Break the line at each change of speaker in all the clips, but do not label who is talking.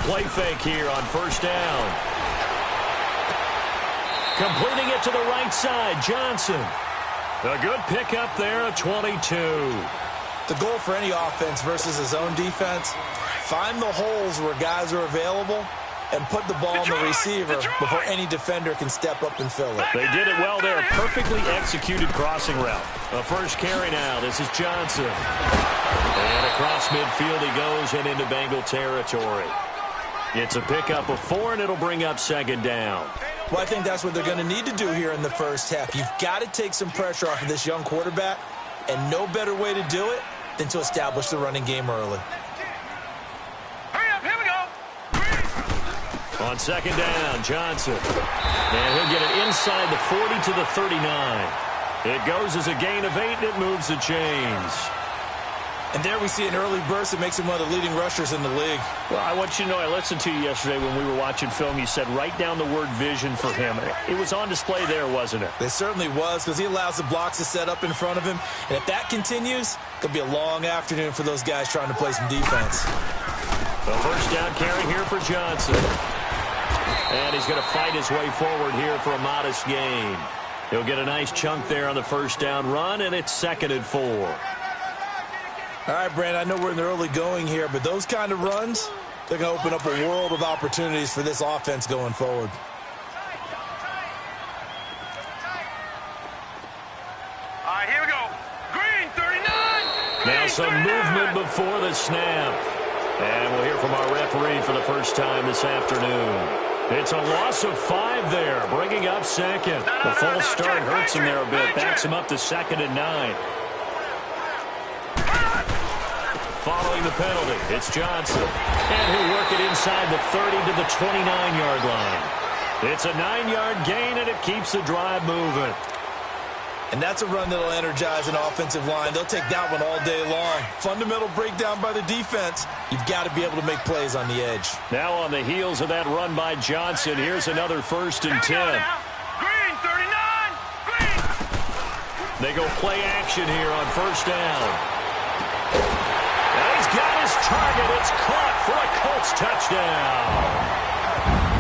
play fake here on first down. Completing it to the right side, Johnson. A good pickup there at 22.
The goal for any offense versus his own defense, find the holes where guys are available and put the ball on the receiver before any defender can step up and fill it.
They did it well there. Perfectly executed crossing route. A first carry now. This is Johnson. And across midfield he goes and into Bengal territory. It's a pickup of 4, and it'll bring up second down.
Well, I think that's what they're going to need to do here in the first half. You've got to take some pressure off of this young quarterback, and no better way to do it than to establish the running game early.
Hurry up, here we go.
On second down, Johnson. And he'll get it inside the 40 to the 39. It goes as a gain of 8, and it moves the chains.
And there we see an early burst that makes him one of the leading rushers in the league.
Well, I want you to know, I listened to you yesterday when we were watching film. You said write down the word vision for him. It was on display there, wasn't it?
It certainly was, because he allows the blocks to set up in front of him. And if that continues, it'll be a long afternoon for those guys trying to play some defense.
The first down carry here for Johnson. And he's going to fight his way forward here for a modest gain. He'll get a nice chunk there on the first down run, and it's 2nd and 4.
All right, Brand, I know we're in the early going here, but those kind of runs, they're going to open up a world of opportunities for this offense going forward.
All right, here we go. Green, 39.
Now some movement before the snap. And we'll hear from our referee for the first time this afternoon. It's a loss of 5 there, bringing up second. The false start hurts him there a bit, backs him up to 2nd and 9. Following the penalty, it's Johnson. And he'll work it inside the 30 to the 29-yard line. It's a 9-yard gain, and it keeps the drive moving.
And that's a run that'll energize an offensive line. They'll take that one all day long. Fundamental breakdown by the defense. You've got to be able to make plays on the edge.
Now on the heels of that run by Johnson, here's another 1st and 10.
Green, 39. Green.
They go play action here on first down. He's got his target. It's caught for a Colts touchdown.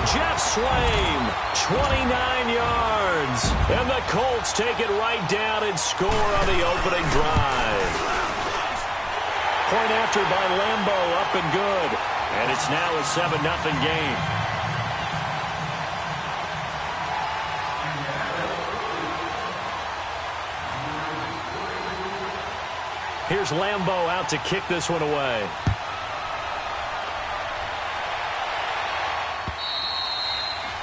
Jeff Swaim, 29 yards. And the Colts take it right down and score on the opening drive. Point after by Lambo, up and good. And it's now a 7-0 game. Here's Lambo out to kick this one away.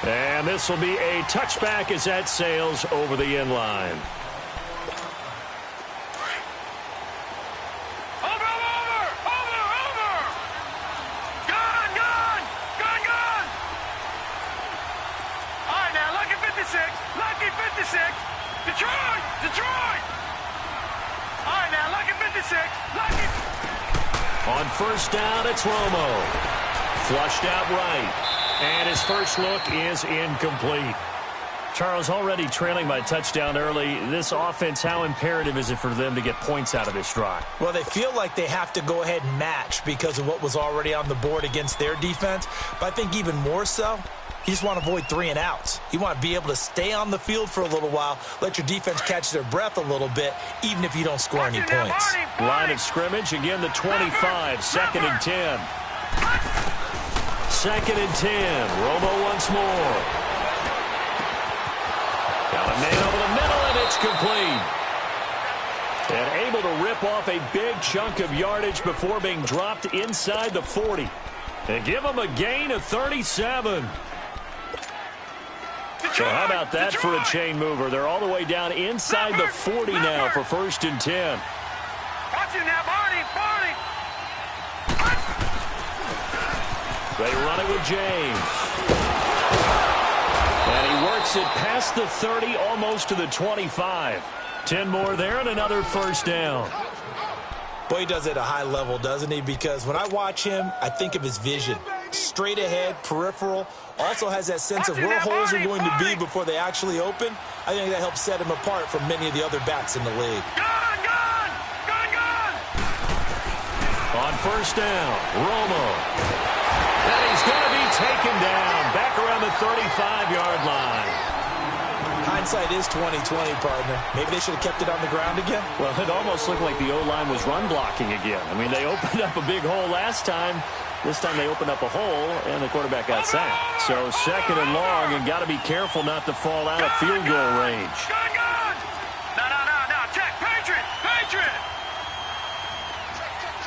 And this will be a touchback as that sails over the end line.
Over. Gone. All right, now, lucky 56. Detroit. All right, now, lucky 56.
On first down, it's Romo. Flushed out right. And his first look is incomplete. Charles, already trailing by touchdown early. This offense, how imperative is it for them to get points out of this drive?
Well, they feel like they have to go ahead and match because of what was already on the board against their defense. But I think even more so, you just want to avoid 3 and outs. You want to be able to stay on the field for a little while, let your defense catch their breath a little bit, even if you don't score any points.
Line of scrimmage, again the 25, 2nd and 10. 2nd and 10. Romo once more. Got a man over the middle, and it's complete. And able to rip off a big chunk of yardage before being dropped inside the 40. And give him a gain of 37. So how about that for a chain mover? They're all the way down inside the 40 now for 1st and 10.
Watch it now, Barney.
They run it with James. And he works it past the 30, almost to the 25. 10 more there and another first down.
Boy, he does it at a high level, doesn't he? Because when I watch him, I think of his vision. Straight ahead, peripheral. Also has that sense of where holes are going to be before they actually open. I think that helps set him apart from many of the other backs in the league.
Gone.
On first down, Romo. And he's going to be taken down back around the 35-yard line.
Hindsight is 20/20, partner. Maybe they should have kept it on the ground again.
Well, it almost looked like the O-line was run blocking again. I mean, they opened up a big hole last time. This time they opened up a hole, and the quarterback got sacked. So second and long, and got to be careful not to fall out of field goal range.
Gun! No. Check. Patriot!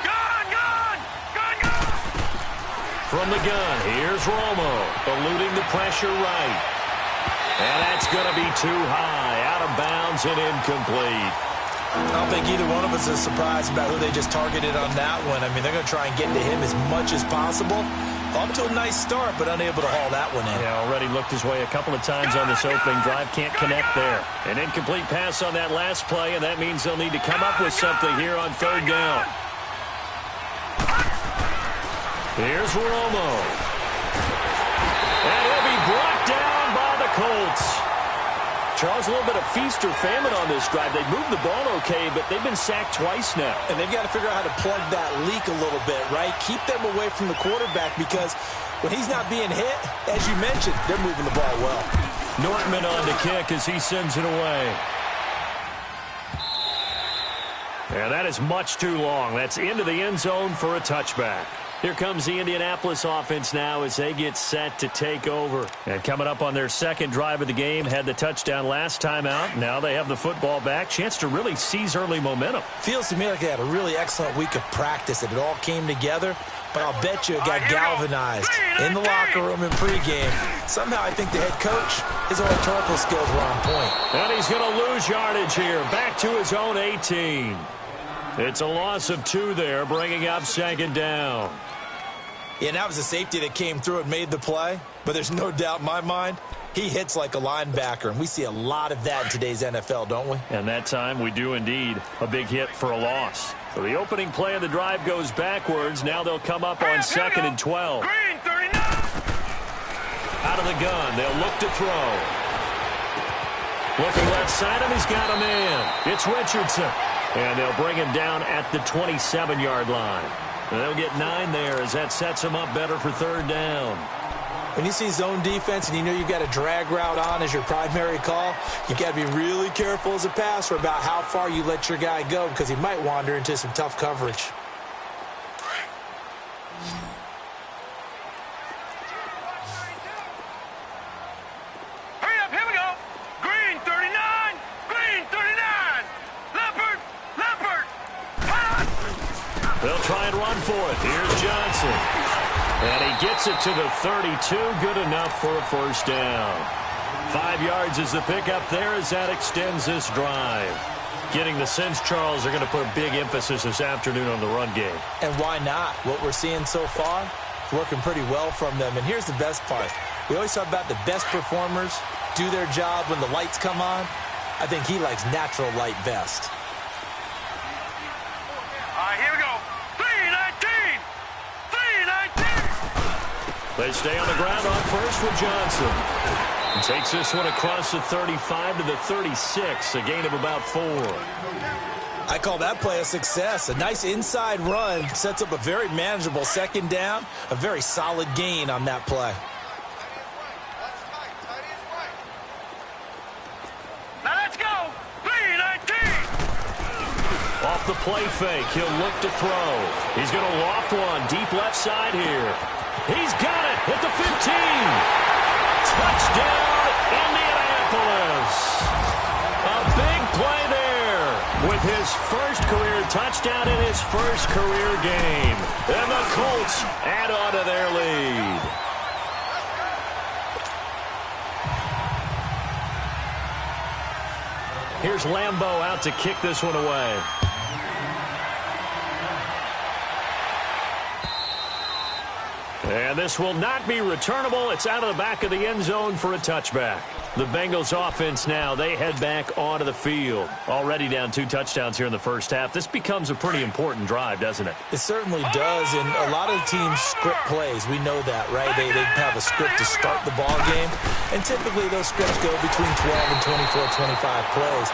Gun!
From the gun, here's Romo, eluding the pressure right. And that's going to be too high, out of bounds and incomplete.
I don't think either one of us is surprised about who they just targeted on that one. I mean, they're going to try and get to him as much as possible. Off to a nice start, but unable to haul that one in.
Yeah, already looked his way a couple of times on this opening drive. Can't connect there. An incomplete pass on that last play, and that means they'll need to come up with something here on third down. Here's Romo. And he'll be brought down by the Colts. Charles, a little bit of feast or famine on this drive. They moved the ball okay, but they've been sacked twice now.
And they've got to figure out how to plug that leak a little bit, right? Keep them away from the quarterback because when he's not being hit, as you mentioned, they're moving the ball well.
Nortman on to kick as he sends it away. And that is much too long. That's into the end zone for a touchback. Here comes the Indianapolis offense now as they get set to take over. And coming up on their second drive of the game, had the touchdown last time out. Now they have the football back. Chance to really seize early momentum.
Feels to me like they had a really excellent week of practice. It all came together, but I'll bet you it got galvanized in the locker room in pregame. Somehow I think the head coach, his oratorical skills were on point.
And he's going to lose yardage here. Back to his own 18. It's a loss of 2 there, bringing up second down.
Yeah, that was a safety that came through and made the play, but there's no doubt in my mind, he hits like a linebacker, and we see a lot of that in today's NFL, don't we?
And that time we do indeed. A big hit for a loss. So the opening play of the drive goes backwards. Now they'll come up on second and 12.
Green, 39.
Out of the gun, they'll look to throw. Looking left side, and he's got a man. It's Richardson. And they'll bring him down at the 27-yard line. And they'll get 9 there as that sets them up better for third down.
When you see zone defense and you know you've got a drag route on as your primary call, you've got to be really careful as a passer about how far you let your guy go because he might wander into some tough coverage.
Hurry up, here we go. Green, 39. Green, 39. Leopard.
They'll try and run for it. Here's Johnson. And he gets it to the 32. Good enough for a first down. 5 yards is the pickup there as that extends this drive. Getting the sense, Charles, they're going to put a big emphasis this afternoon on the run game.
And why not? What we're seeing so far, working pretty well from them. And here's the best part. We always talk about the best performers do their job when the lights come on. I think he likes natural light best.
Here we go. 319. 319.
They stay on the ground on first with Johnson. He takes this one across the 35 to the 36, a gain of about 4.
I call that play a success. A nice inside run sets up a very manageable second down, a very solid gain on that play.
Now let's go. 319.
Off the play fake, he'll look to throw. He's going to loft one deep left side here. He's got it at the 15. Touchdown, Indianapolis. A big play there with his first career touchdown in his first career game. And the Colts add on to their lead. Here's Lambeau out to kick this one away. And this will not be returnable. It's out of the back of the end zone for a touchback. The Bengals offense now, they head back onto the field. Already down 2 touchdowns here in the first half. This becomes a pretty important drive, doesn't it?
It certainly does, and a lot of teams script plays. We know that, right? They have a script to start the ball game, and typically those scripts go between 12 and 24, 25 plays.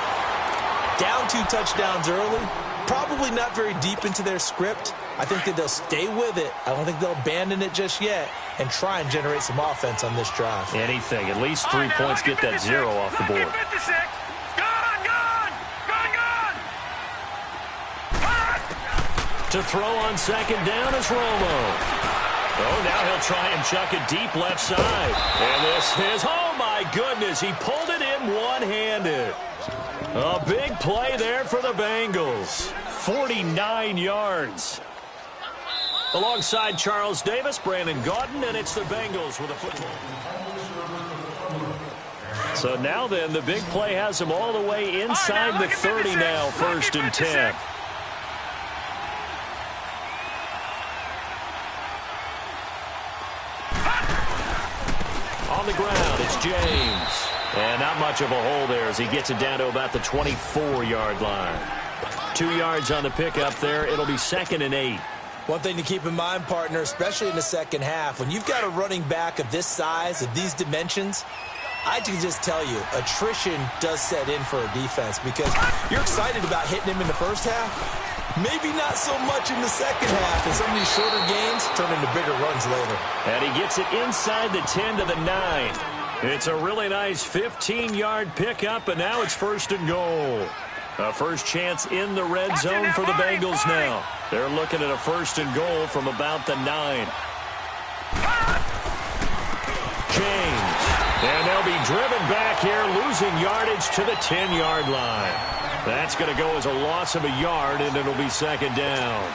Down 2 touchdowns early, probably not very deep into their script. I think that they'll stay with it. I don't think they'll abandon it just yet and try and generate some offense on this drive.
Anything. At least 3 points get that 0 off the board. To throw on second down is Romo. Oh, now he'll try and chuck it deep left side. And this is, oh my goodness, he pulled it in one-handed. A big play there for the Bengals. 49 yards. Alongside Charles Davis, Brandon Gaudin, and it's the Bengals with a football. So now then, the big play has them all the way inside the 30 now, 1st and 10. On the ground, it's James. And not much of a hole there as he gets it down to about the 24-yard line. 2 yards on the pickup there. It'll be 2nd and 8.
One thing to keep in mind, partner, especially in the second half, when you've got a running back of this size, of these dimensions, I can just tell you, attrition does set in for a defense because you're excited about hitting him in the first half. Maybe not so much in the second half, and some of these shorter gains turn into bigger runs later.
And he gets it inside the 10 to the 9. It's a really nice 15-yard pickup, and now it's 1st and goal. A first chance in the red zone for the Bengals now. They're looking at a 1st and goal from about the 9. James. And they'll be driven back here, losing yardage to the 10-yard line. That's going to go as a loss of a yard, and it'll be 2nd down.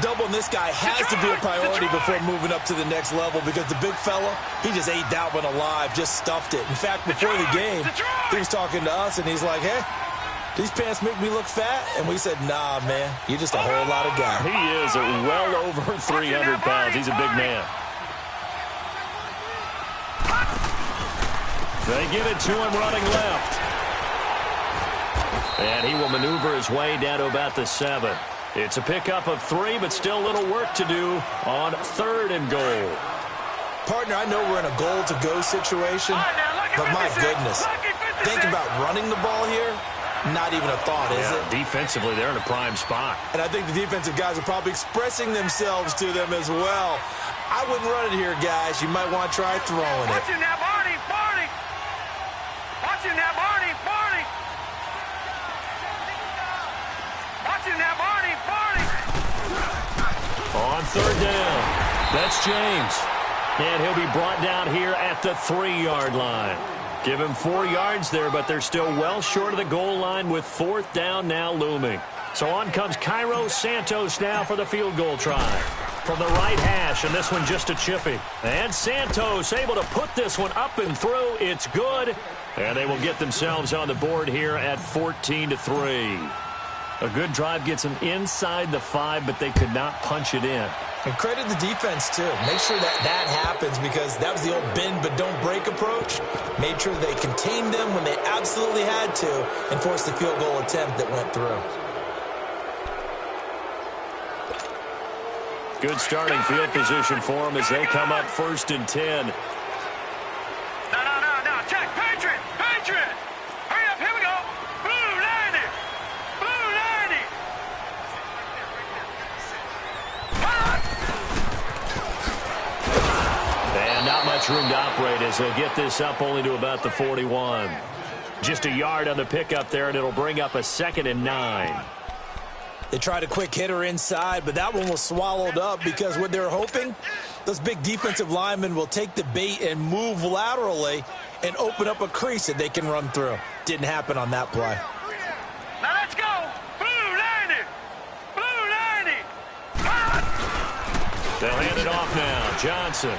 Doubling this guy has to be a priority before moving up to the next level because the big fella, he just ate that one alive, just stuffed it. In fact, before the game, he was talking to us, and he's like, hey, these pants make me look fat? And we said, nah, man, you're just a whole lot of guy.
He is well over 300 pounds. He's a big man. They give it to him running left. And he will maneuver his way down to about the 7. It's a pickup of 3, but still a little work to do on 3rd and goal.
Partner, I know we're in a goal-to-go situation, but my goodness, think about running the ball here. Not even a thought, is it?
Defensively, they're in a prime spot.
And I think the defensive guys are probably expressing themselves to them as well. I wouldn't run it here, guys. You might want to try throwing it.
Watching that, Barney, Barney. Watching that, Barney, Barney. Watching that, Barney, Barney.
On 3rd down, that's James. And he'll be brought down here at the 3-yard line. Give him 4 yards there, but they're still well short of the goal line with 4th down now looming. So on comes Cairo Santos now for the field goal try. From the right hash, and this one just a chippy. And Santos able to put this one up and through. It's good. And they will get themselves on the board here at 14-3. A good drive gets them inside the 5, but they could not punch it in.
And credit the defense, too. Make sure that happens because that was the old bend but don't break approach. Made sure they contained them when they absolutely had to and forced the field goal attempt that went through.
Good starting field position for them as they come up 1st and 10.
No, check, Patriot, Patriot. Hurry up, here we go. Blue 90, Blue 90.
And not much room to operate as they'll get this up only to about the 41. Just a yard on the pickup there, and it'll bring up a 2nd and 9.
They tried a quick hitter inside, but that one was swallowed up because what they're hoping, those big defensive linemen will take the bait and move laterally and open up a crease that they can run through. Didn't happen on that play.
Now let's go. Blue 90, Blue 90.
They'll hand it off now. Johnson.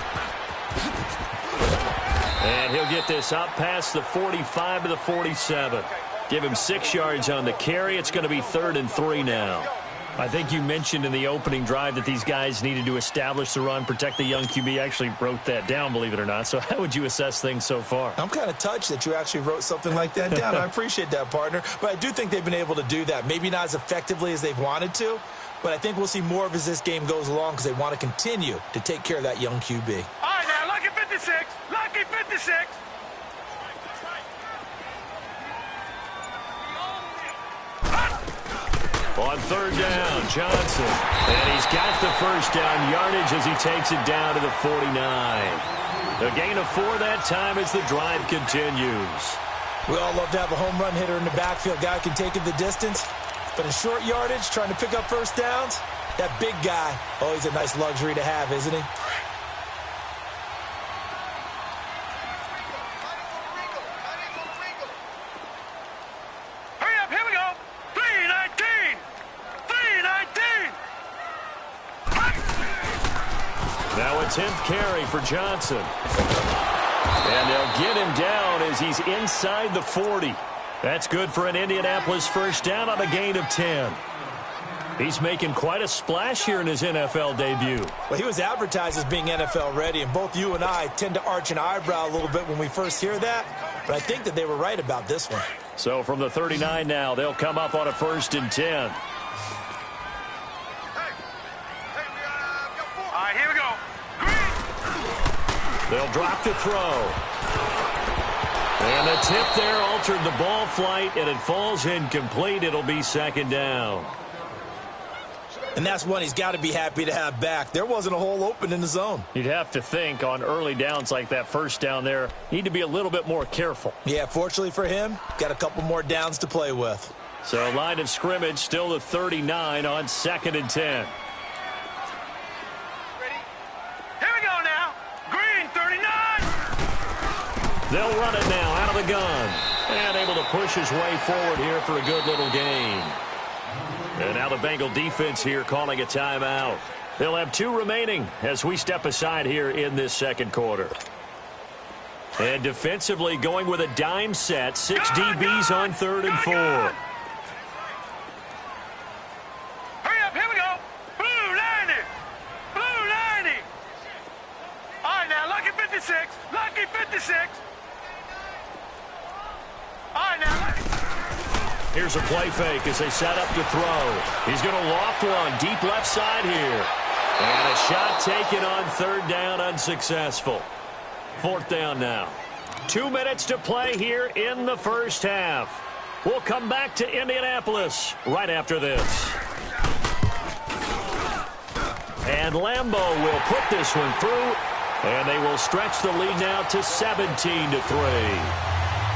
And he'll get this up past the 45 to the 47. Give him 6 yards on the carry. It's going to be 3rd and 3 now. I think you mentioned in the opening drive that these guys needed to establish the run, protect the young QB. Actually wrote that down, believe it or not. So how would you assess things so far?
I'm kind of touched that you actually wrote something like that down. I appreciate that, partner. But I do think they've been able to do that. Maybe not as effectively as they've wanted to, but I think we'll see more of as this game goes along because they want to continue to take care of that young QB.
All right, now, lucky 56, lucky 56.
On third down, Johnson. And he's got the first down yardage as he takes it down to the 49. A gain of 4 that time as the drive continues.
We all love to have a home run hitter in the backfield. Guy can take it the distance. But in short yardage, trying to pick up first downs, that big guy, always a nice luxury to have, isn't he?
Hurry up, here we go. 319. 319.
Now a 10th carry for Johnson. And they'll get him down as he's inside the 40. That's good for an Indianapolis first down on a gain of 10. He's making quite a splash here in his NFL debut.
Well, he was advertised as being NFL ready, and both you and I tend to arch an eyebrow a little bit when we first hear that, but I think that they were right about this one.
So from the 39 now, they'll come up on a 1st and 10.
All right, here we go. Green.
They'll drop the throw. And the tip there altered the ball flight, and it falls incomplete. It'll be 2nd down.
And that's one he's got to be happy to have back. There wasn't a hole open in the zone.
You'd have to think on early downs like that first down there, need to be a little bit more careful.
Yeah, fortunately for him, got a couple more downs to play with.
So line of scrimmage still the 39 on 2nd and 10.
Ready? Here we go now. Green, 39.
They'll run it now out of the gun. And able to push his way forward here for a good little gain. And now the Bengal defense here calling a timeout. They'll have 2 remaining as we step aside here in this 2nd quarter. And defensively going with a dime set. 6 DBs on 3rd and 4.
Hurry up, here we go. Blue 90. Blue 90. All right, now, lucky 56. Lucky 56. All right, now.
Here's a play fake as they set up to throw. He's going to loft one deep left side here. And a shot taken on 3rd down, unsuccessful. 4th down now. 2 minutes to play here in the first half. We'll come back to Indianapolis right after this. And Lambeau will put this one through. And they will stretch the lead now to 17-3.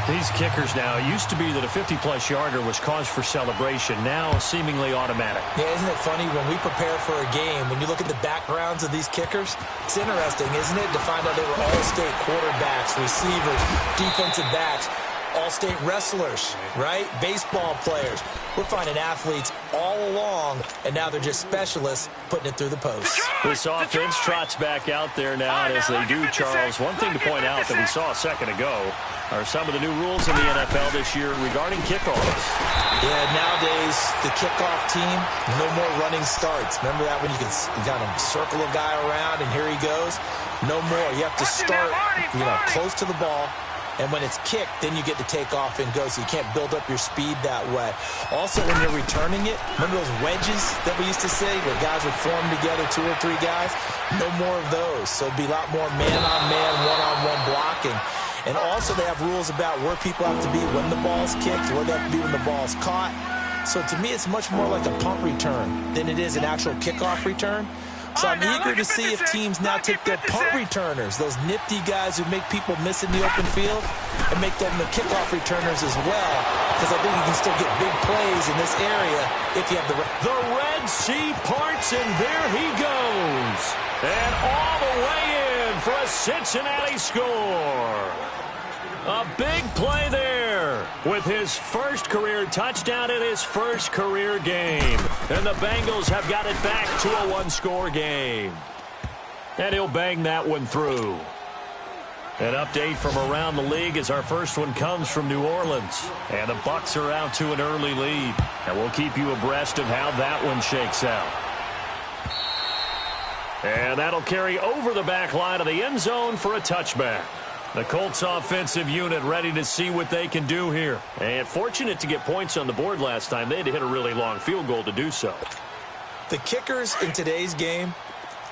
These kickers now, it used to be that a 50-plus yarder was cause for celebration. Now seemingly automatic.
Yeah, isn't it funny when we prepare for a game, when you look at the backgrounds of these kickers, it's interesting, isn't it, to find out they were all-state quarterbacks, receivers, defensive backs, all-state wrestlers, right? Baseball players. We're finding athletes all along, and now they're just specialists putting it through the post.
This offense trots back out there now, and as they do, Charles, one thing to point out that we saw a second ago are some of the new rules in the NFL this year regarding kickoffs.
Yeah, nowadays, the kickoff team, no more running starts. Remember that when you kind of circle a guy around, and here he goes? No more. You have to start, close to the ball. And when it's kicked, then you get to take off and go, so you can't build up your speed that way. Also, when you're returning it, remember those wedges that we used to say where guys would form together, 2 or 3 guys? No more of those. So it'd be a lot more man-on-man, one-on-one blocking. And also they have rules about where people have to be when the ball's kicked, where they have to be when the ball's caught. So to me, it's much more like a punt return than it is an actual kickoff return. So I'm eager to see if teams now take their punt returners, those nifty guys who make people miss in the open field, and make them the kickoff returners as well, because I think you can still get big plays in this area if you have the...
The Red Sea parts, and there he goes. And all the way in for a Cincinnati score. A big play there with his first career touchdown in his first career game. And the Bengals have got it back to a 1-score game. And he'll bang that one through. An update from around the league as our first one comes from New Orleans. And the Bucs are out to an early lead. And we'll keep you abreast of how that one shakes out. And that'll carry over the back line of the end zone for a touchback. The Colts offensive unit ready to see what they can do here. And fortunate to get points on the board last time. They had to hit a really long field goal to do so.
The kickers in today's game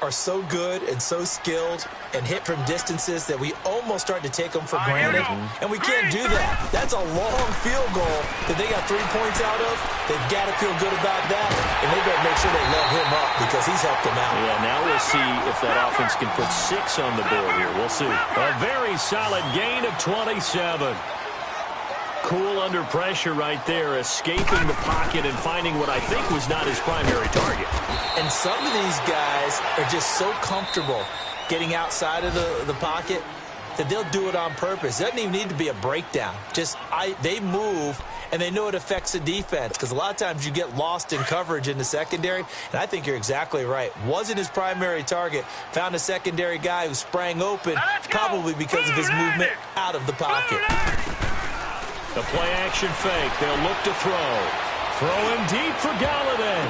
are so good and so skilled and hit from distances that we almost start to take them for granted, and we can't do that. That's a long field goal that they got 3 points out of. They've got to feel good about that, and they better make sure they love him up because he's helped them out.
Yeah, now we'll see if that offense can put 6 on the board here. We'll see. A very solid gain of 27. Cool under pressure right there, escaping the pocket and finding what I think was not his primary target.
And some of these guys are just so comfortable getting outside of the pocket that they'll do it on purpose. It doesn't even need to be a breakdown. They move, and they know it affects the defense because a lot of times you get lost in coverage in the secondary, and I think you're exactly right. Wasn't his primary target. Found a secondary guy who sprang open, probably because of his movement out of the pocket.
The play-action fake. They'll look to throw. Throw him deep for Galladay.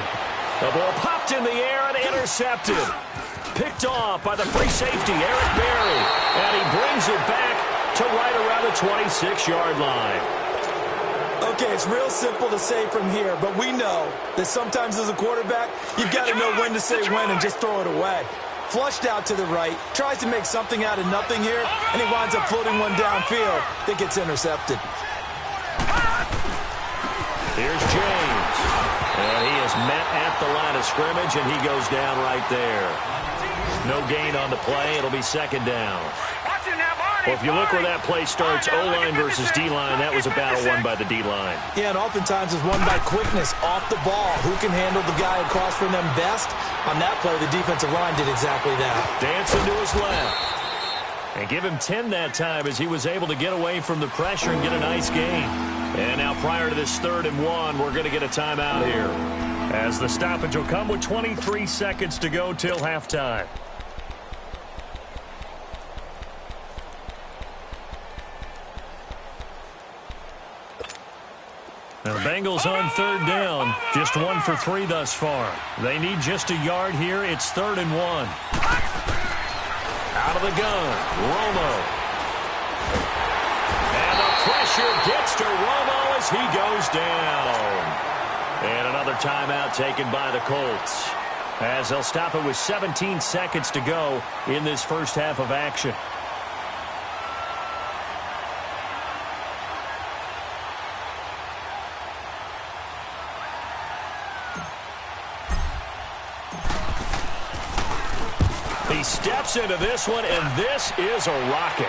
The ball popped in the air and intercepted. Picked off by the free safety, Eric Berry. And he brings it back to right around the 26-yard line.
Okay, it's real simple to say from here, but we know that sometimes as a quarterback, you've got to know when to say when and just throw it away. Flushed out to the right, tries to make something out of nothing here, and he winds up floating one downfield that gets intercepted.
Here's James. And he is met at the line of scrimmage, and he goes down right there. No gain on the play. It'll be second down. Well, if you look where that play starts, O-line versus D-line, that was a battle won by the D-line.
Yeah, and oftentimes it's won by quickness off the ball. Who can handle the guy across from them best? On that play, the defensive line did exactly that.
Dancing to his left. And give him 10 that time as he was able to get away from the pressure and get a nice gain. And now prior to this 3rd and 1, we're going to get a timeout here, as the stoppage will come with 23 seconds to go till halftime. Now the Bengals on 3rd down, just 1 for 3 thus far. They need just a yard here. It's 3rd and 1. Out of the gun, Romo. And the pressure gets to Romo as he goes down. And another timeout taken by the Colts, as they'll stop it with 17 seconds to go in this first half of action. He steps into this one, and this is a rocket.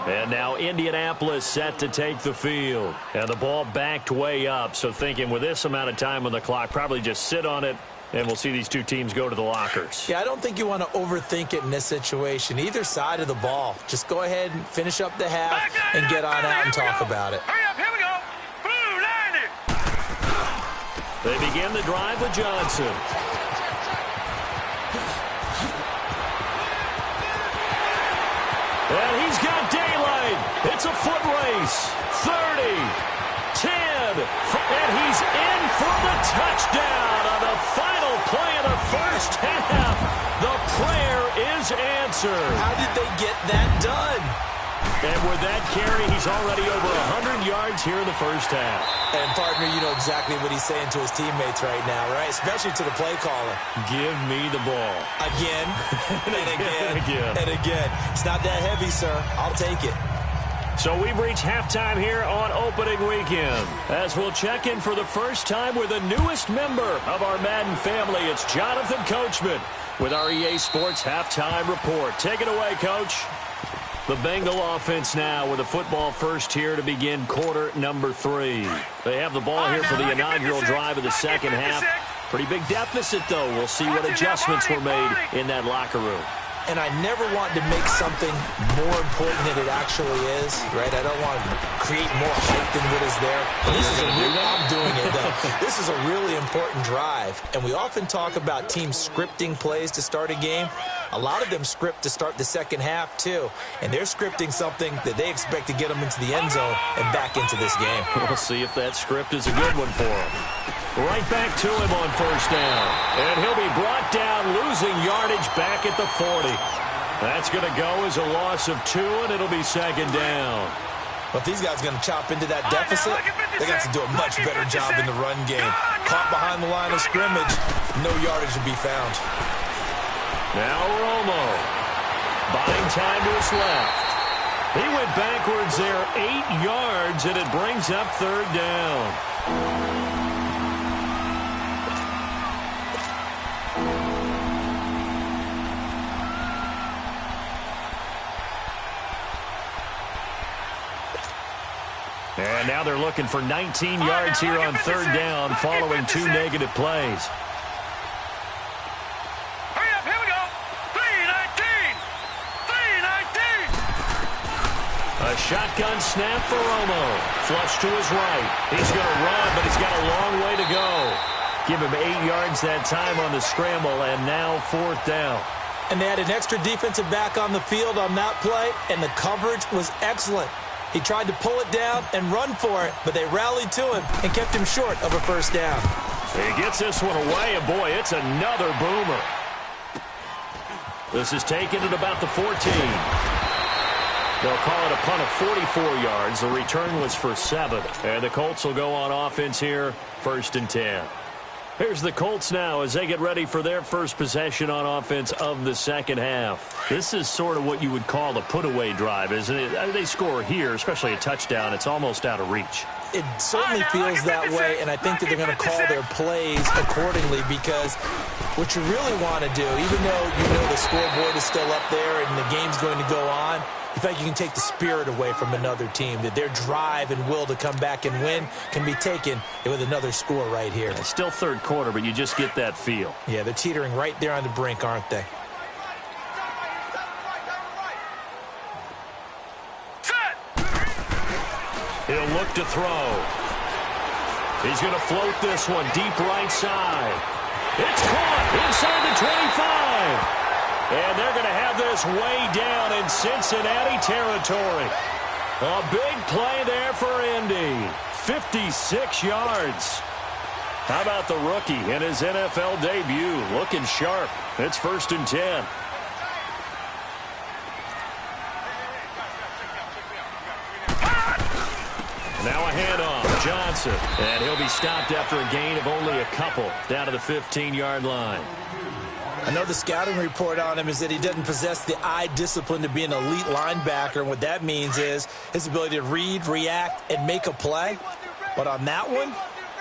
And now Indianapolis set to take the field. And the ball backed way up, so thinking with this amount of time on the clock, probably just sit on it, and we'll see these two teams go to the lockers.
Yeah, I don't think you want to overthink it in this situation. Either side of the ball. Just go ahead and finish up the half and get on out and talk about it.
Hurry up, here we go. Blue line it.
They begin the drive with Johnson. And he's got daylight. It's a foot race. 30, 10, and he's in for the touchdown on the final play of the first half. The prayer is answered.
How did they get that done?
And with that carry, he's already over 100 yards here in the first half.
And, partner, you know exactly what he's saying to his teammates right now, right? Especially to the play caller.
Give me the ball.
Again, and again,
and
again. It's not that heavy, sir. I'll take it.
So we've reached halftime here on opening weekend, as we'll check in for the first time with the newest member of our Madden family. It's Jonathan Coachman with our EA Sports Halftime Report. Take it away, Coach. The Bengal offense now with a football first here to begin quarter number 3. They have the ball here for the inaugural drive of the second half. Pretty big deficit, though. We'll see what adjustments were made in that locker room.
And I never want to make something more important than it actually is, right? I don't want to create more hype than what is there. I'm doing it, though. This is a really important drive. And we often talk about teams scripting plays to start a game. A lot of them script to start the second half, too. And they're scripting something that they expect to get them into the end zone and back into this game.
We'll see if that script is a good one for them. Right back to him on first down. And he'll be brought down, losing yardage back at the 40. That's going to go as a loss of 2, and it'll be second down.
But if these guys are going to chop into that deficit, They got to do a much better job in the run game. Caught behind the line of scrimmage, no yardage to be found.
Now Romo, buying time to his left. He went backwards there 8 yards, and it brings up third down. And now they're looking for 19 yards here on third down following 2 negative plays.
Hurry up, here we go. 3-19. 3-19.
A shotgun snap for Romo. Flush to his right. He's going to run, but he's got a long way to go. Give him 8 yards that time on the scramble, and now fourth down.
And they had an extra defensive back on the field on that play, and the coverage was excellent. He tried to pull it down and run for it, but they rallied to him and kept him short of a first down.
He gets this one away, and boy, it's another boomer. This is taken at about the 14. They'll call it a punt of 44 yards. The return was for 7. And the Colts will go on offense here, 1st and 10. Here's the Colts now as they get ready for their first possession on offense of the second half. This is sort of what you would call a put-away drive, isn't it? They score here, especially a touchdown. It's almost out of reach.
It certainly feels that way, and I think that they're going to call their plays accordingly, because what you really want to do, even though you know the scoreboard is still up there and the game's going to go on, in fact, you can take the spirit away from another team, that their drive and will to come back and win can be taken with another score right here.
It's still third quarter, but you just get that feel.
Yeah, they're teetering right there on the brink, aren't they?
He'll look to throw. He's going to float this one deep right side. It's caught inside the 25. And they're going to have this way down in Cincinnati territory. A big play there for Indy. 56 yards. How about the rookie in his NFL debut? Looking sharp. It's 1st and 10. Now a handoff. Johnson. And he'll be stopped after a gain of only a couple down to the 15-yard line.
I know the scouting report on him is that he doesn't possess the eye discipline to be an elite linebacker. And what that means is his ability to read, react, and make a play. But on that one,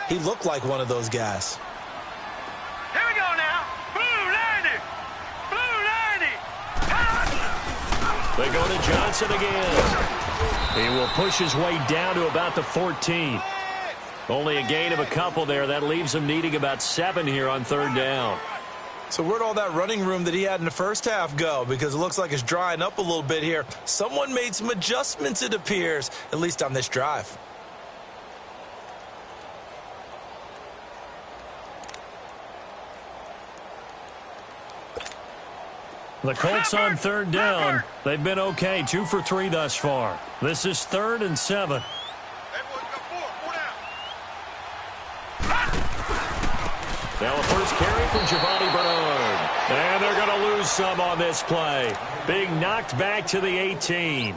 he looked like one of those guys.
Here we go now. Blue 90. Blue 90.
They go to Johnson again. He will push his way down to about the 14. Only a gain of a couple there. That leaves him needing about 7 here on third down.
So where'd all that running room that he had in the first half go? Because it looks like it's drying up a little bit here. Someone made some adjustments, it appears, at least on this drive.
The Colts on third down. They've been okay, 2 for 3 thus far. This is 3rd and 7. Now a first carry from Giovanni Bernard. And they're going to lose some on this play. Being knocked back to the 18.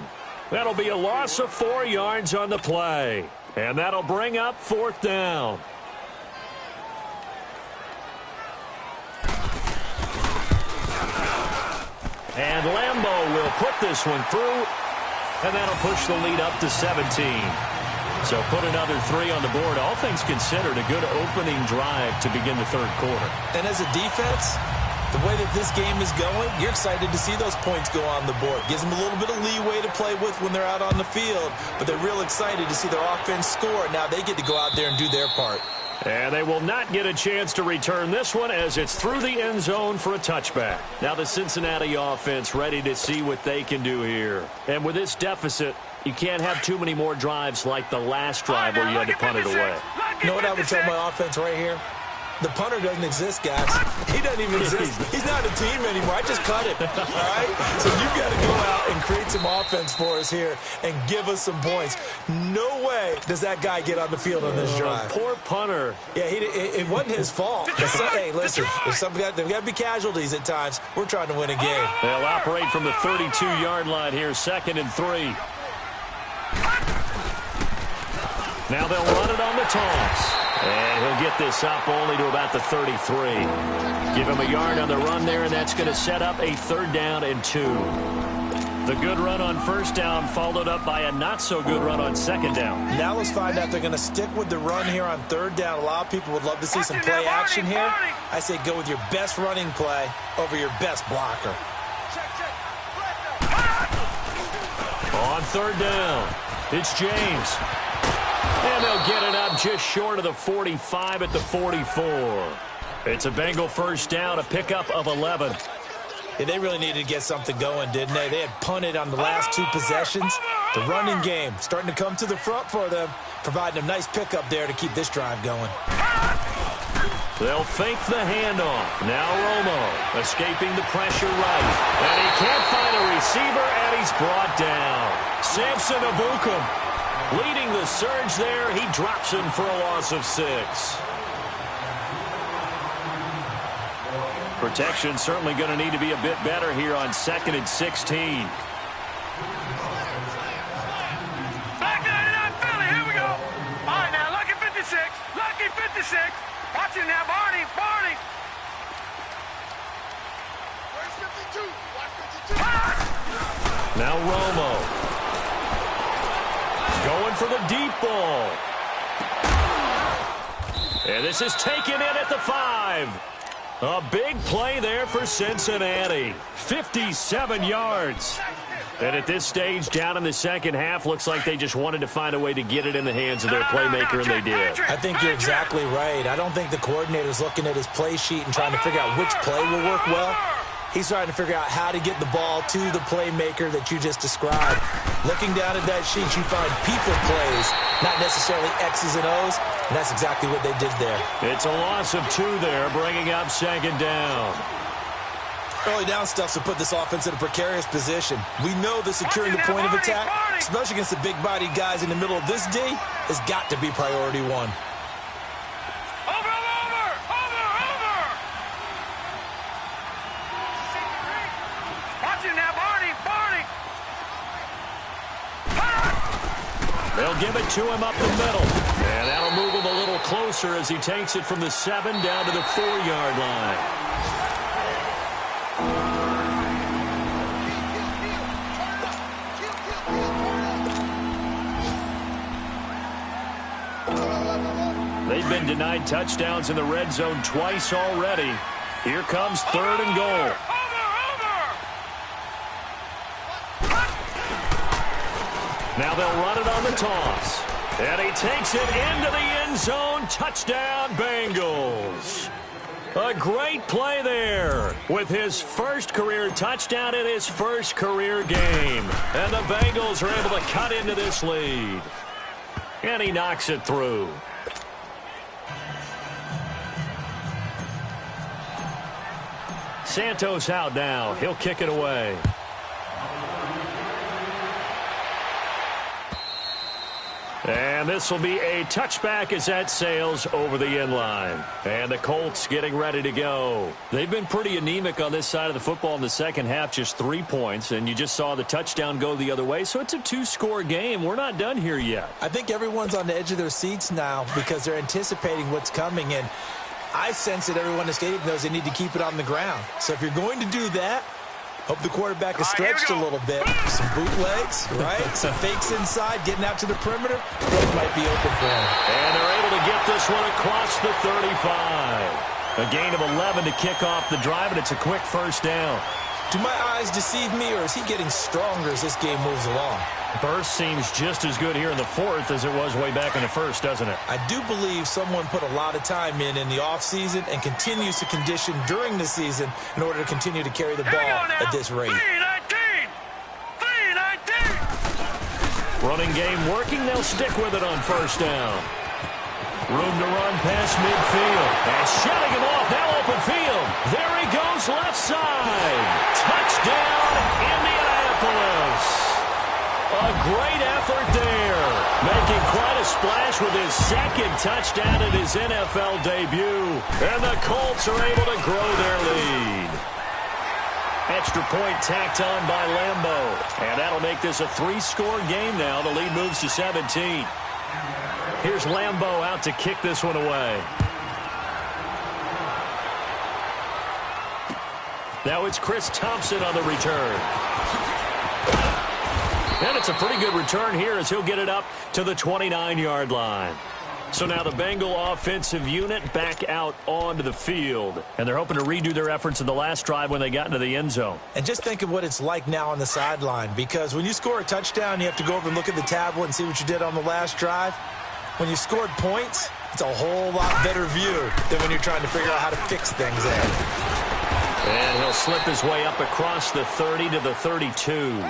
That'll be a loss of 4 yards on the play. And that'll bring up 4th down. And Lambeau will put this one through. And that'll push the lead up to 17. So put another 3 on the board. All things considered, a good opening drive to begin the third quarter.
And as a defense, the way that this game is going, you're excited to see those points go on the board. Gives them a little bit of leeway to play with when they're out on the field. But they're real excited to see their offense score. Now they get to go out there and do their part.
And they will not get a chance to return this one as it's through the end zone for a touchback. Now the Cincinnati offense ready to see what they can do here. And with this deficit, you can't have too many more drives like the last drive where you had to punt it away.
You know what I would tell my offense right here? The punter doesn't exist, guys. He doesn't even exist. He's not a team anymore. I just cut him. All right? So you've got to go out and create some offense for us here and give us some points. No way does that guy get on the field on this drive.
Poor punter.
Yeah, it wasn't his fault. Hey, listen, there's got to be casualties at times. We're trying to win a game.
They'll operate from the 32-yard line here, 2nd and 3. Now they'll run it on the toss. And he'll get this up only to about the 33. Give him a yard on the run there, and that's going to set up a 3rd down and 2. The good run on 1st down followed up by a not-so-good run on 2nd down.
Now let's find out if they're going to stick with the run here on 3rd down. A lot of people would love to see some play action here. I say go with your best running play over your best blocker.
On 3rd down, it's James. And they'll get it up just short of the 45 at the 44. It's a Bengal 1st down, a pickup of 11.
Yeah, they really needed to get something going, didn't they? They had punted on the last 2 possessions. The running game starting to come to the front for them, providing a nice pickup there to keep this drive going.
They'll fake the handoff. Now Romo escaping the pressure right. And he can't find a receiver, and he's brought down. Samson Abukum leading the surge there. He drops him for a loss of 6. Protection certainly going to need to be a bit better here on 2nd and 16.
Back 99 Philly, here we go. All right, now, lucky 56. Lucky 56. Watch it now, Barney. Barney. Where's 52? Watch 52.
Now Romo going for the deep ball. And this is taken in at the 5. A big play there for Cincinnati. 57 yards. And at this stage, down in the 2nd half, looks like they just wanted to find a way to get it in the hands of their playmaker, and they did.
I think you're exactly right. I don't think the coordinator's looking at his play sheet and trying to figure out which play will work well. He's trying to figure out how to get the ball to the playmaker that you just described. Looking down at that sheet, you find people plays, not necessarily X's and O's, and that's exactly what they did there.
It's a loss of 2 there, bringing up 2nd down.
Early down stuff to put this offense in a precarious position. We know that securing the point of attack, especially against the big-bodied guys in the middle of this D, has got to be priority 1.
They'll give it to him up the middle. And that'll move him a little closer as he takes it from the 7 down to the 4-yard line. They've been denied touchdowns in the red zone twice already. Here comes 3rd and goal. Now they'll run it on the toss. And he takes it into the end zone. Touchdown, Bengals. A great play there with his first career touchdown in his first career game. And the Bengals are able to cut into this lead. And he knocks it through. Santos out now. He'll kick it away. And this will be a touchback as that sails over the end line. And the Colts getting ready to go. They've been pretty anemic on this side of the football in the 2nd half, just 3 points. And you just saw the touchdown go the other way. So it's a 2-score game. We're not done here yet.
I think everyone's on the edge of their seats now because they're anticipating what's coming. And I sense that everyone in the stadium knows they need to keep it on the ground. So if you're going to do that, hope the quarterback is stretched a little bit. Some bootlegs, right? Some fakes inside, getting out to the perimeter. Those might be open for him.
And they're able to get this one across the 35. A gain of 11 to kick off the drive, and it's a quick 1st down.
Do my eyes deceive me, or is he getting stronger as this game moves along?
Burst seems just as good here in the 4th as it was way back in the 1st, doesn't it?
I do believe someone put a lot of time in the offseason and continues to condition during the season in order to continue to carry the ball at this rate.
3-19.
Running game working. They'll stick with it on 1st down. Room to run past midfield. And shutting him off. Now open field. There he goes left side. Touchdown, Indianapolis. A great effort there. Making quite a splash with his 2nd touchdown in his NFL debut. And the Colts are able to grow their lead. Extra point tacked on by Lambeau. And that'll make this a 3-score game now. The lead moves to 17. Here's Lambeau out to kick this one away. Now it's Chris Thompson on the return. And it's a pretty good return here as he'll get it up to the 29-yard line. So now the Bengal offensive unit back out onto the field. And they're hoping to redo their efforts in the last drive when they got into the end zone.
And just think of what it's like now on the sideline. Because when you score a touchdown, you have to go over and look at the tablet and see what you did on the last drive. When you scored points, it's a whole lot better view than when you're trying to figure out how to fix things there.
And he'll slip his way up across the 30 to the 32.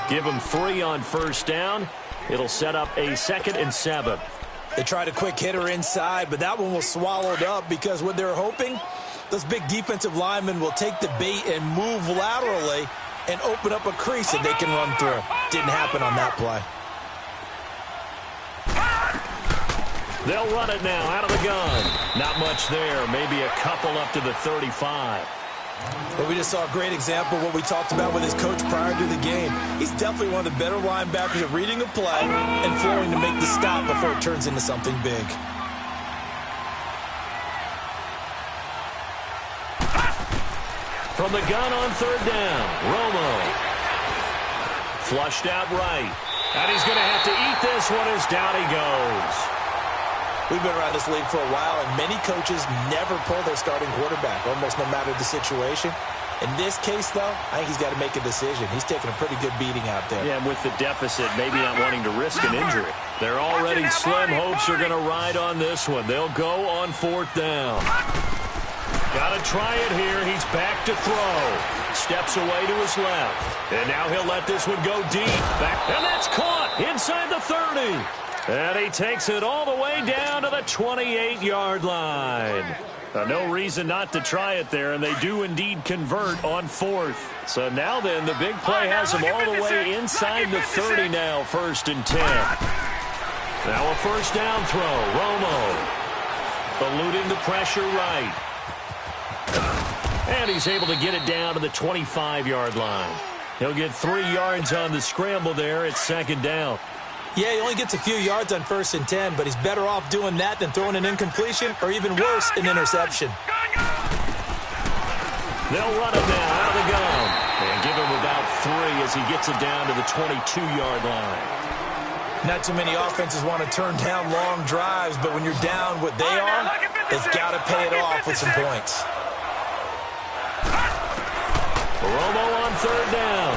Give him 3 on first down. It'll set up a 2nd and 7.
They tried a quick hitter inside, but that one was swallowed up because what they're hoping, those big defensive linemen will take the bait and move laterally and open up a crease that they can run through. Didn't happen on that play.
They'll run it now out of the gun. Not much there. Maybe a couple up to the 35.
But we just saw a great example of what we talked about with his coach prior to the game. He's definitely one of the better linebackers at reading a play and flowing to make the stop before it turns into something big.
From the gun on third down, Romo. Flushed out right. And he's going to have to eat this one as down he goes.
We've been around this league for a while, and many coaches never pull their starting quarterback, almost no matter the situation. In this case, though, I think he's got to make a decision. He's taking a pretty good beating out there.
Yeah, and with the deficit, maybe not wanting to risk an injury. They're already slim hopes are going to ride on this one. They'll go on 4th down. Got to try it here. He's back to throw. Steps away to his left. And now he'll let this one go deep. Back, and that's caught inside the 30. And he takes it all the way down to the 28-yard line. No reason not to try it there, and they do indeed convert on 4th. So now then, the big play has him all the way inside the 30 now, 1st and 10. Now a first down throw, Romo. Eluding the pressure right. And he's able to get it down to the 25-yard line. He'll get 3 yards on the scramble there at 2nd down.
Yeah, he only gets a few yards on 1st and 10, but he's better off doing that than throwing an incompletion or even worse, an interception.
They'll run it now out of the gun and give him about 3 as he gets it down to the 22-yard line.
Not too many offenses want to turn down long drives, but when you're down what they are, they've got to pay it off with some points.
Romo on 3rd down.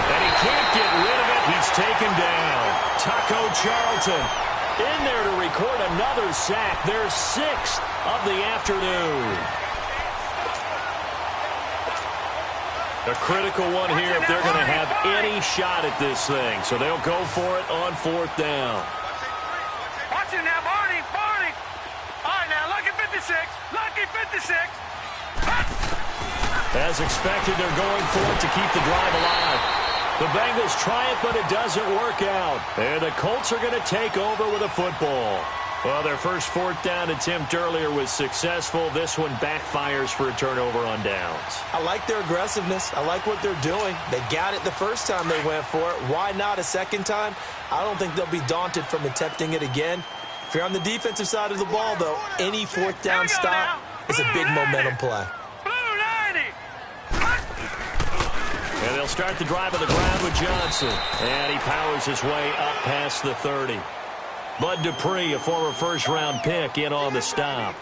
And he can't get rid of it. He's taken down. Taco Charlton in there to record another sack. Their 6th of the afternoon. A critical one here if they're going to have any shot at this thing. So they'll go for it on 4th down.
Watch it now, Barney, Barney. All right, now, lucky 56, lucky 56.
As expected, they're going for it to keep the drive alive. The Bengals try it, but it doesn't work out. And the Colts are going to take over with a football. Well, their first 4th down attempt earlier was successful. This one backfires for a turnover on downs.
I like their aggressiveness. I like what they're doing. They got it the first time they went for it. Why not a second time? I don't think they'll be daunted from attempting it again. If you're on the defensive side of the ball, though, any 4th down stop is a big momentum play.
And they'll start the drive on the ground with Johnson. And he powers his way up past the 30. Bud Dupree, a former first-round pick, in on the stop.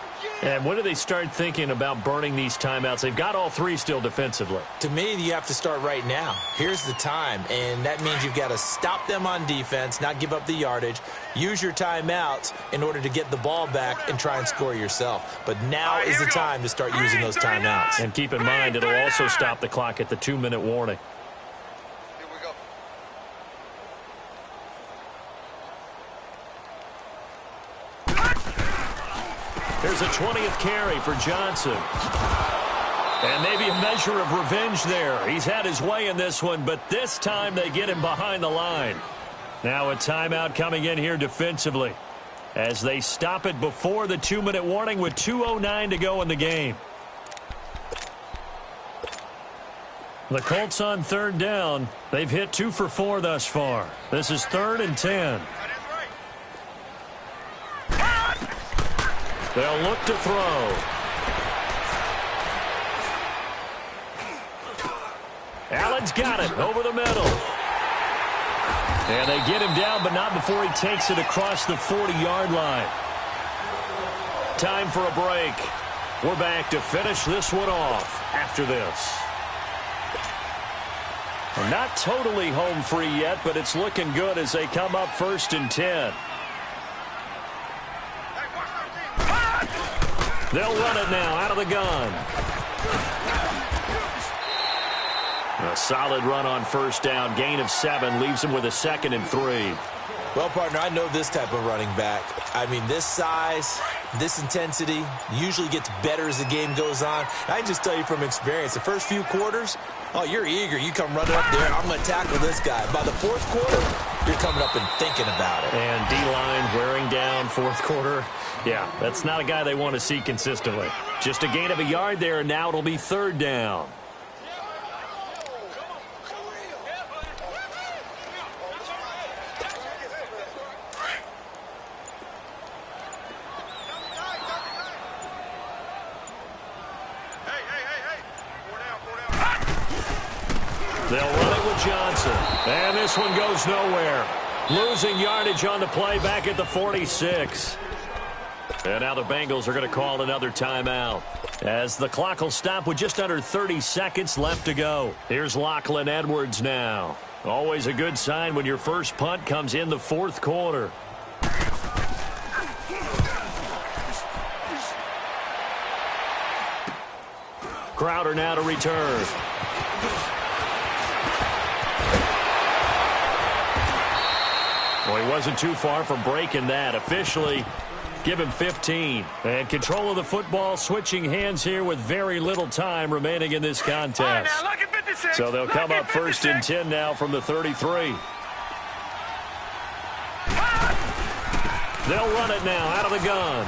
And when do they start thinking about burning these timeouts? They've got all 3 still defensively.
To me, you have to start right now. Here's the time, and that means you've got to stop them on defense, not give up the yardage, use your timeouts in order to get the ball back and try and score yourself. But now is the time to start using those timeouts.
And keep in mind, it'll also stop the clock at the 2-minute warning. Here's a 20th carry for Johnson. And maybe a measure of revenge there. He's had his way in this one, but this time they get him behind the line. Now a timeout coming in here defensively as they stop it before the 2-minute warning with 2:09 to go in the game. The Colts on 3rd down. They've hit 2 for 4 thus far. This is 3rd and 10. They'll look to throw. Allen's got it over the middle. And they get him down, but not before he takes it across the 40-yard line. Time for a break. We're back to finish this one off after this. Not totally home free yet, but it's looking good as they come up 1st and 10. They'll run it now out of the gun. A solid run on 1st down. Gain of 7 leaves him with a 2nd and 3.
Well, partner, I know this type of running back. I mean, this size, this intensity usually gets better as the game goes on. I can just tell you from experience, the first few quarters, oh, you're eager. You come running up there, I'm going to tackle this guy. By the 4th quarter, you're coming up and thinking about it.
And D-line wearing down 4th quarter. Yeah, that's not a guy they want to see consistently. Just a gain of a yard there, and now it'll be 3rd down. They'll run it with Johnson. And this one goes nowhere. Losing yardage on the play back at the 46. And now the Bengals are going to call another timeout as the clock will stop with just under 30 seconds left to go. Here's Lachlan Edwards now. Always a good sign when your first punt comes in the 4th quarter. Crowder now to return. Well, he wasn't too far from breaking that. Officially, give him 15. And control of the football switching hands here with very little time remaining in this contest. So they'll come up 1st and 10 now from the 33. They'll run it now out of the gun.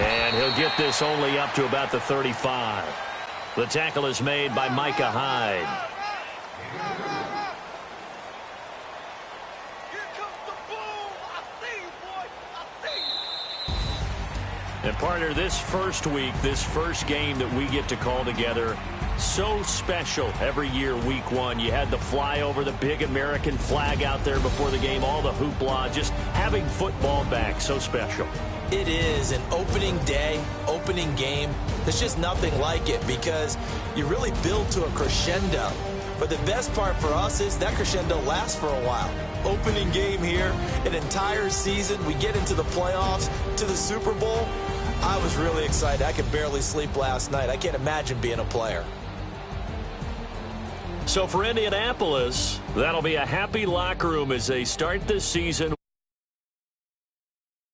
And he'll get this only up to about the 35. The tackle is made by Micah Hyde. And, partner, this first week, this first game that we get to call together, so special every year, week 1. You had the flyover, the big American flag out there before the game, all the hoopla, just having football back, so special.
It is an opening day, opening game. There's just nothing like it because you really build to a crescendo. But the best part for us is that crescendo lasts for a while. Opening game here, an entire season. We get into the playoffs, to the Super Bowl. I was really excited. I could barely sleep last night. I can't imagine being a player.
So for Indianapolis, that'll be a happy locker room as they start this season.